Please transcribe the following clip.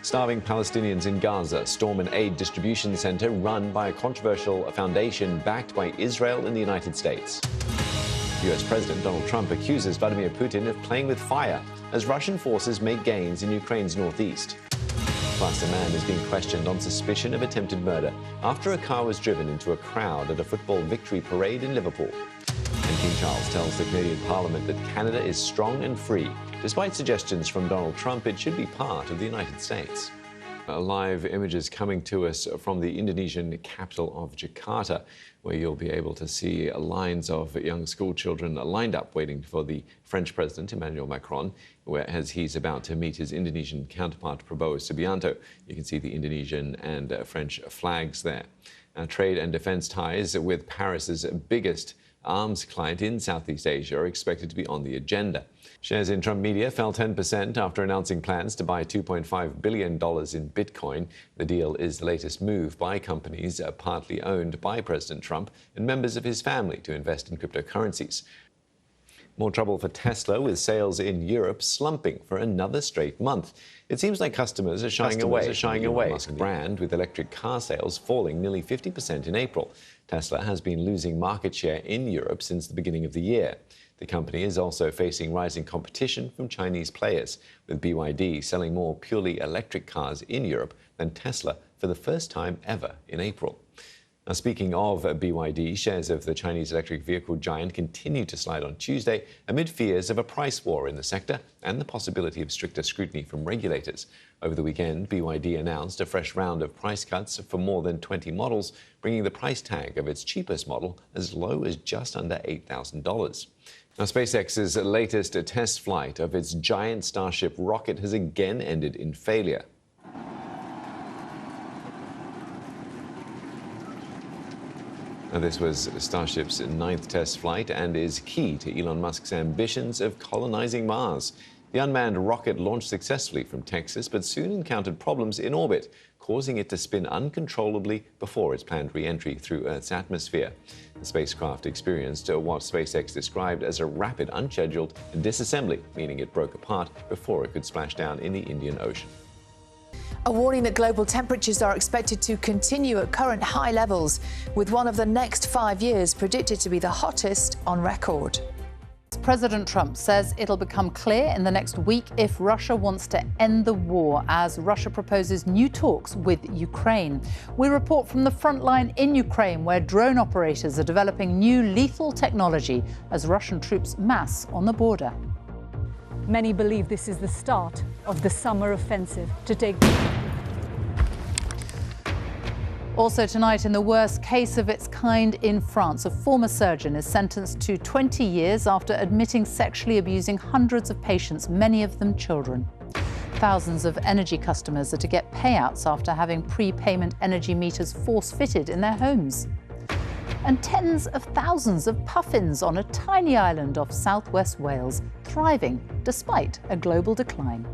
Starving Palestinians in Gaza storm an aid distribution center run by a controversial foundation backed by Israel and the United States. US President Donald Trump accuses Vladimir Putin of playing with fire as Russian forces make gains in Ukraine's northeast. Plus, a man is being questioned on suspicion of attempted murder after a car was driven into a crowd at a football victory parade in Liverpool. And King Charles tells the Canadian Parliament that Canada is strong and free. Despite suggestions from Donald Trump, it should be part of the United States. Live images coming to us from the Indonesian capital of Jakarta, where you'll be able to see lines of young school children lined up waiting for the French President Emmanuel Macron, as he's about to meet his Indonesian counterpart Prabowo Subianto. You can see the Indonesian and French flags there. Trade and defense ties with Paris's biggest arms client in Southeast Asia are expected to be on the agenda. Shares in Trump Media fell 10% after announcing plans to buy $2.5 billion in Bitcoin. The deal is the latest move by companies partly owned by President Trump and members of his family to invest in cryptocurrencies. More trouble for Tesla, with sales in Europe slumping for another straight month. It seems like customers are shying away from the Musk brand, with electric car sales falling nearly 50% in April. Tesla has been losing market share in Europe since the beginning of the year. The company is also facing rising competition from Chinese players, with BYD selling more purely electric cars in Europe than Tesla for the first time ever in April. Now, speaking of BYD, shares of the Chinese electric vehicle giant continued to slide on Tuesday amid fears of a price war in the sector and the possibility of stricter scrutiny from regulators. Over the weekend, BYD announced a fresh round of price cuts for more than 20 models, bringing the price tag of its cheapest model as low as just under $8,000. Now, SpaceX's latest test flight of its giant Starship rocket has again ended in failure. Now, this was Starship's 9th test flight and is key to Elon Musk's ambitions of colonizing Mars. The unmanned rocket launched successfully from Texas, but soon encountered problems in orbit, causing it to spin uncontrollably before its planned re-entry through Earth's atmosphere. The spacecraft experienced what SpaceX described as a rapid, unscheduled disassembly, meaning it broke apart before it could splash down in the Indian Ocean. A warning that global temperatures are expected to continue at current high levels, with one of the next 5 years predicted to be the hottest on record. President Trump says it'll become clear in the next week if Russia wants to end the war, as Russia proposes new talks with Ukraine. We report from the front line in Ukraine, where drone operators are developing new lethal technology as Russian troops mass on the border. Many believe this is the start of the summer offensive to take. Also tonight, in the worst case of its kind in France, a former surgeon is sentenced to 20 years after admitting sexually abusing hundreds of patients, many of them children. Thousands of energy customers are to get payouts after having prepayment energy meters force-fitted in their homes. And tens of thousands of puffins on a tiny island off southwest Wales, thriving despite a global decline.